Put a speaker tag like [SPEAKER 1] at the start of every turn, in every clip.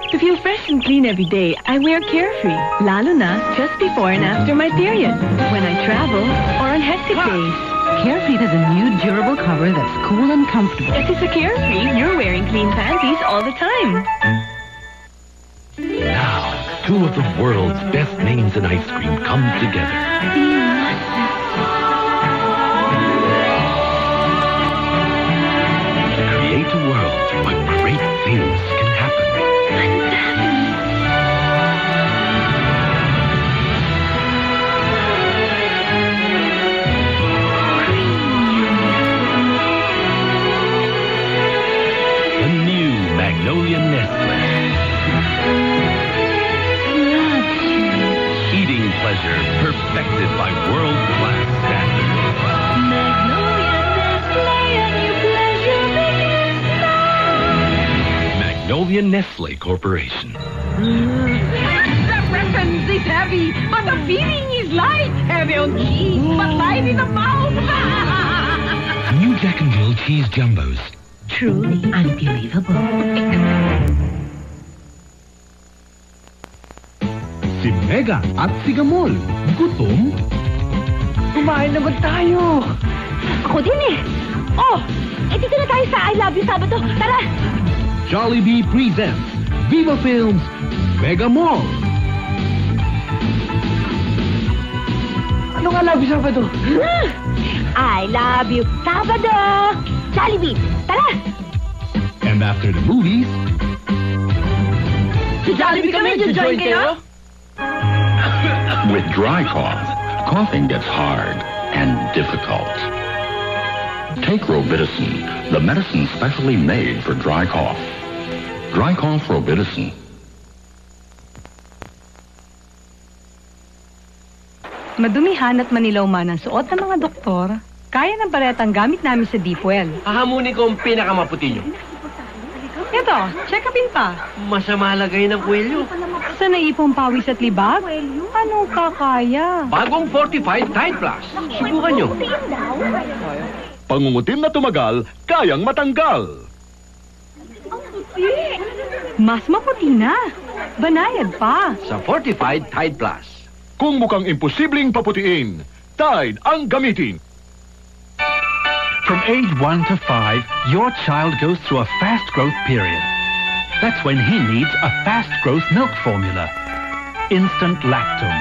[SPEAKER 1] To feel fresh and clean every day, I wear Carefree, lalo na just before and after my period, when I travel, or on hectic days.
[SPEAKER 2] Carefree has a new durable cover that's cool and comfortable.
[SPEAKER 1] If it's a Carefree, you're wearing clean panties all the time.
[SPEAKER 3] Now, two of the world's best names in ice cream come together. To create a world where great things can happen. The new Magnolia Nestle. Eating pleasure perfected by world-class standards. Magnolia Nestle Corporation.
[SPEAKER 4] The presence is heavy, but the feeling is light. Heavy on cheese, but light in the mouth.
[SPEAKER 3] New Jack and Jill Cheese Jumbos.
[SPEAKER 2] Truly unbelievable.
[SPEAKER 3] Si Mega at si Gamol. Gutom?
[SPEAKER 4] Kumain naman tayo.
[SPEAKER 1] Ako din eh. Oh, dito na tayo sa I Love You Sabado. Tara!
[SPEAKER 3] Jollibee presents Viva Films Mega Mall.
[SPEAKER 4] Ano nga Love You Sabado?
[SPEAKER 1] I Love You Sabado! Jollibee, tara!
[SPEAKER 3] And after the movies,
[SPEAKER 1] Sa Jollibee kami, join kayo?
[SPEAKER 5] With dry cough, coughing gets hard and difficult. Take Robitussin, the medicine specially made for dry cough. Dry cough Robitussin.
[SPEAKER 2] Madumihan at manilaw man ang suot ng mga doktor, kaya ng paretang gamit namin sa Deepwell.
[SPEAKER 6] Hahamunin ko ang pinakamaputi nyo.
[SPEAKER 2] Ito, check-upin pa.
[SPEAKER 6] Masama lagay ng kwelyo.
[SPEAKER 2] Sa naipong pawis at libag, anong kakaya?
[SPEAKER 6] Bagong Fortified Tide Plus. Subukan nyo.
[SPEAKER 3] pangungutim na tumagal, kayang matanggal.
[SPEAKER 2] Mas maputi na. Banayad pa.
[SPEAKER 6] Sa Fortified Tide Plus.
[SPEAKER 3] Kung mukhang imposibleng paputiin, Tide ang gamitin.
[SPEAKER 7] From age 1 to 5, your child goes through a fast growth period. That's when he needs a fast growth milk formula. Instant Lactum.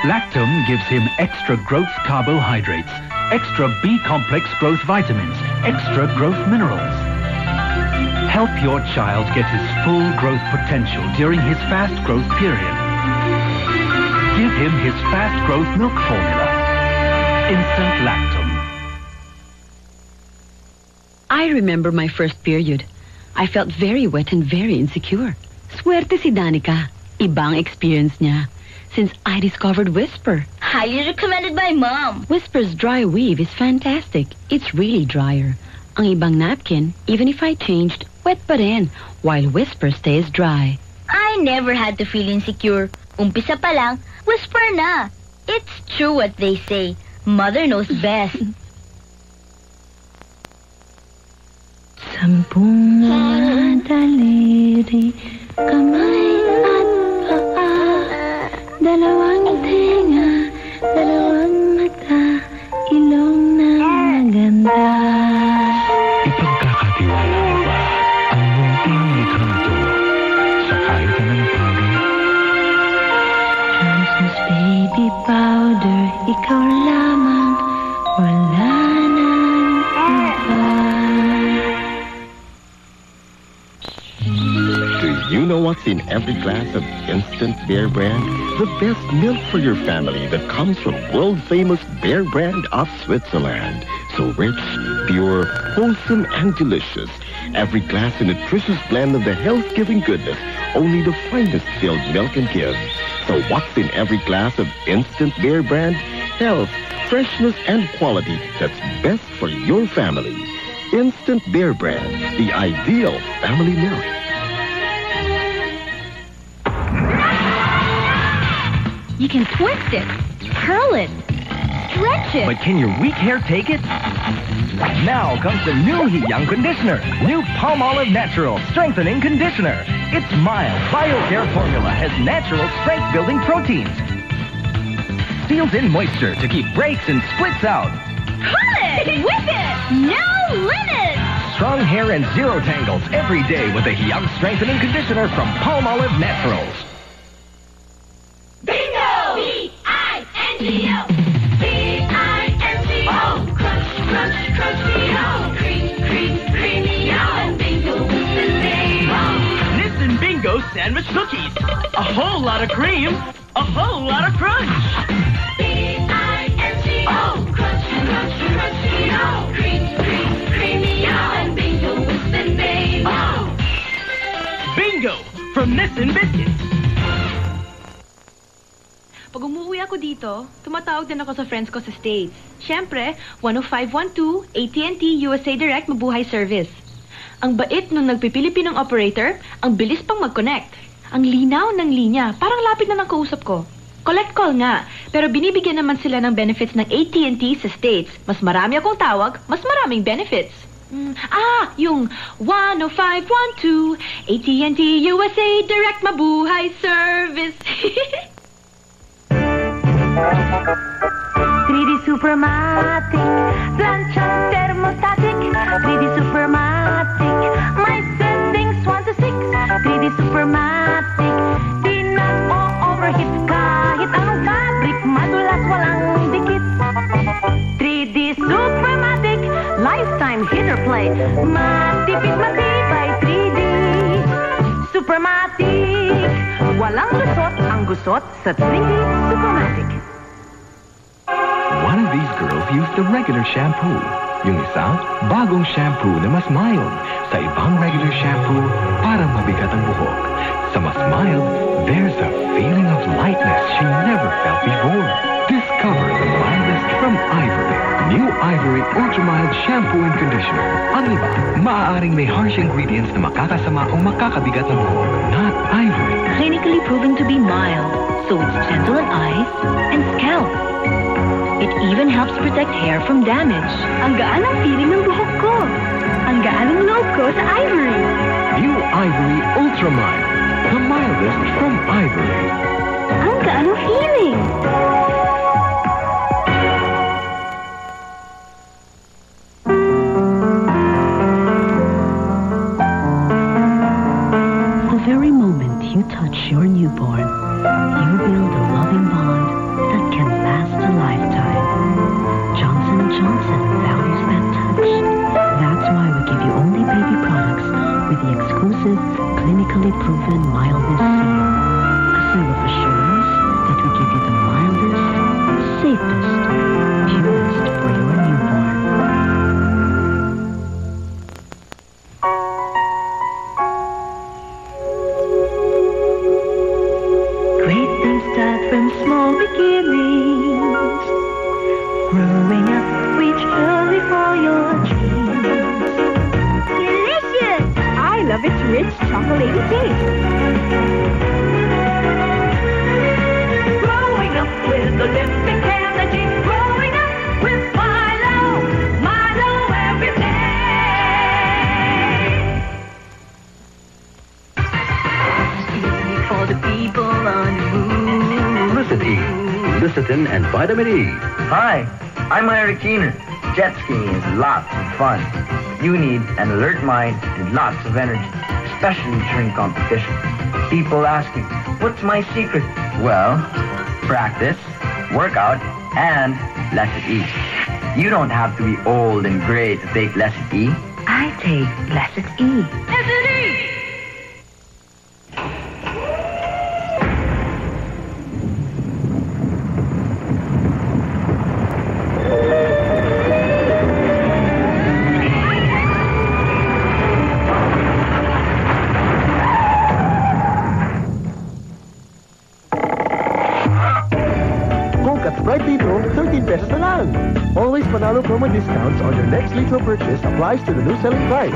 [SPEAKER 7] Lactum gives him extra growth carbohydrates, extra B-complex growth vitamins, extra growth minerals. Help your child get his full growth potential during his fast growth period. Give him his fast growth milk formula. Instant Lactum.
[SPEAKER 8] I remember my first period. I felt very wet and very insecure. Swerte si Danica. Ibang experience niya. Since I discovered Whisper.
[SPEAKER 9] Highly recommended by Mom.
[SPEAKER 8] Whisper's dry weave is fantastic. It's really drier. Ang ibang napkin, even if I changed, wet pa rin, while Whisper stays dry.
[SPEAKER 9] I never had to feel insecure. Umpisa pa lang, Whisper na. It's true what they say. Mother knows best.
[SPEAKER 8] Sampung mga daliri, kamay at paa, dalawang tenga, dalawang mata, ilong na maganda.
[SPEAKER 3] Ipagkakatiwala mo ba ang munting likhang ito sa kahit anong bagay?
[SPEAKER 8] Johnson's baby powder, ikaw lamang, wala nang iba.
[SPEAKER 10] Do you know what's in every glass of Instant Bear Brand? The best milk for your family that comes from world-famous Bear Brand of Switzerland. So rich, pure, wholesome, and delicious. Every glass a nutritious blend of the health-giving goodness only the finest filled milk can give. So what's in every glass of Instant Bear Brand? Health, freshness, and quality that's best for your family. Instant Bear Brand, the ideal family milk.
[SPEAKER 1] You can twist it, curl it,
[SPEAKER 9] stretch it.
[SPEAKER 11] But can your weak hair take it? Now comes the new Young Conditioner. New Palmolive Natural Strengthening Conditioner. Its mild BioCare formula has natural strength-building proteins. Seals in moisture to keep breaks and splits out.
[SPEAKER 9] Pull it! Whip it! No limits!
[SPEAKER 11] Strong hair and zero tangles every day with a Young Strengthening Conditioner from Palmolive Naturals.
[SPEAKER 12] Bingo! B-I-N-G-O! B-I-N-G-O! Crunch, crunch, crunchy-O! Cream, cream, creamy-O! And Bingo with the name-O!
[SPEAKER 13] Listen, Bingo sandwich cookies. A whole lot of cream, a whole lot of crunch.
[SPEAKER 12] B-I-N-G-O! Crunch, crunch, crunchy-O! Cream, cream, creamy-O! And Bingo with the name-O!
[SPEAKER 13] Bingo from Nissin Biscuits.
[SPEAKER 2] Pag umuwi ako dito, tumatawag din ako sa friends ko sa States. Siyempre, 10512 AT&T USA Direct Mabuhay Service. Ang bait nung nagpipilipinong operator, ang bilis pang mag-connect. Ang linaw ng linya, parang lapit na ng kausap ko. Collect call nga, pero binibigyan naman sila ng benefits ng AT&T sa States. Mas marami akong tawag, mas maraming benefits. Yung 10512 AT&T USA Direct Mabuhay Service.
[SPEAKER 12] 3D Supermatic, plancha thermostatic. 3D Supermatic, my settings 1 to 6. 3D Supermatic, di na o-overheat kahit anong fabric, madulas walang dikit. 3D Supermatic, lifetime heater play, matipid matibay. 3D Supermatic, walang lusot ang gusot sa 3D Supermatic.
[SPEAKER 3] One of these girls used the regular shampoo. Yung isa, bagong shampoo na mas mild. Sa ibang regular shampoo, parang mabigat ang buhok. Sa mas mild, there's a feeling of lightness she never felt before. Discover the mildest from Ivory. New Ivory Ultra Mild Shampoo and Conditioner. Ang iba, maaaring may harsh ingredients na makakasama o makakabigat ng buhok. Not Ivory.
[SPEAKER 8] Clinically proven to be mild, so it's gentle on eyes and scalp. It even helps protect hair from damage.
[SPEAKER 2] Ang gaan ang feeling ng buhok ko. Ang gaan ng loob ko sa Ivory.
[SPEAKER 3] New Ivory Ultra Mild. The mildest from Ivory.
[SPEAKER 2] Ang gaan ang feeling.
[SPEAKER 8] The very moment you touch your newborn, you build a loving bond that can last a lifetime. Johnson & Johnson values that touch. That's why we give you only baby products with the exclusive, clinically proven mildness seal. A seal of assurance that we give you the mildest, safest, purest for your newborn.
[SPEAKER 12] Great things start from small beginnings. Growing up, reach early for your dreams.
[SPEAKER 1] Delicious! I love its rich chocolatey taste.
[SPEAKER 12] Growing up with Olympic energy. Growing up with Milo. Milo every day.
[SPEAKER 1] For the people on the move.
[SPEAKER 6] Listen, E. Lecithin and vitamin E.
[SPEAKER 14] Hi, I'm Ira Keener. Jet skiing is lots of fun. You need an alert mind and lots of energy, especially during competition. People asking, what's my secret? Well, practice, workout, and Lecit E. You don't have to be old and gray to take Lecit E.
[SPEAKER 1] I take Lecit E.
[SPEAKER 12] Lecit E!
[SPEAKER 15] Sprite Litro, 13 pesos na lang. Always panalo promo discounts on your next Litro purchase applies to the new selling price.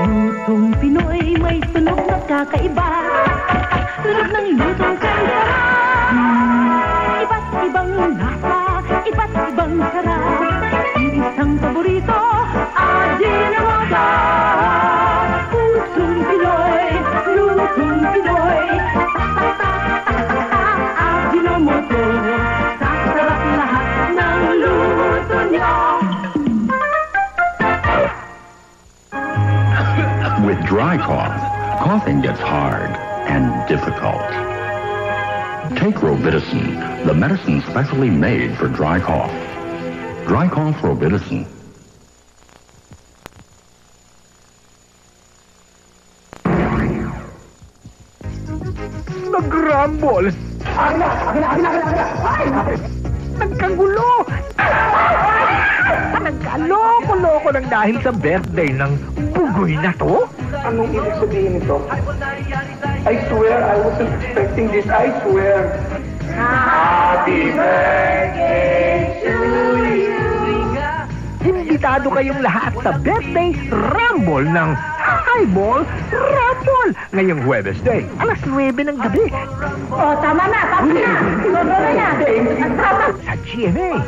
[SPEAKER 12] Lutong Pinoy may tunog na kakaiba. Tulad ng lutong kandara. Iba't ibang lasa, iba't ibang sarap. Isang paborito, Ajinomoto. Pusong Pinoy, lutong Pinoy. Ajinomoto, sasarap lahat ng luto niyo.
[SPEAKER 5] With dry cough, coughing gets hard and difficult. Take Robitussin, the medicine specially made for dry cough. Dry cough Robitussin.
[SPEAKER 15] Nag-rumble! Nagkagulo! Nagkaloko-loko ng dahil sa birthday ng bugoy na to?
[SPEAKER 16] Anong ibig sabihin nito? I swear, I wasn't expecting this. I swear. Happy birthday to you!
[SPEAKER 15] Imbitado kayong lahat sa birthday rumble ng Highball Rumble ngayong Huwebes Day, alas 9 ng gabi.
[SPEAKER 12] Oh, tama na, tapos na. Sobra na yan.
[SPEAKER 15] Sa GMA.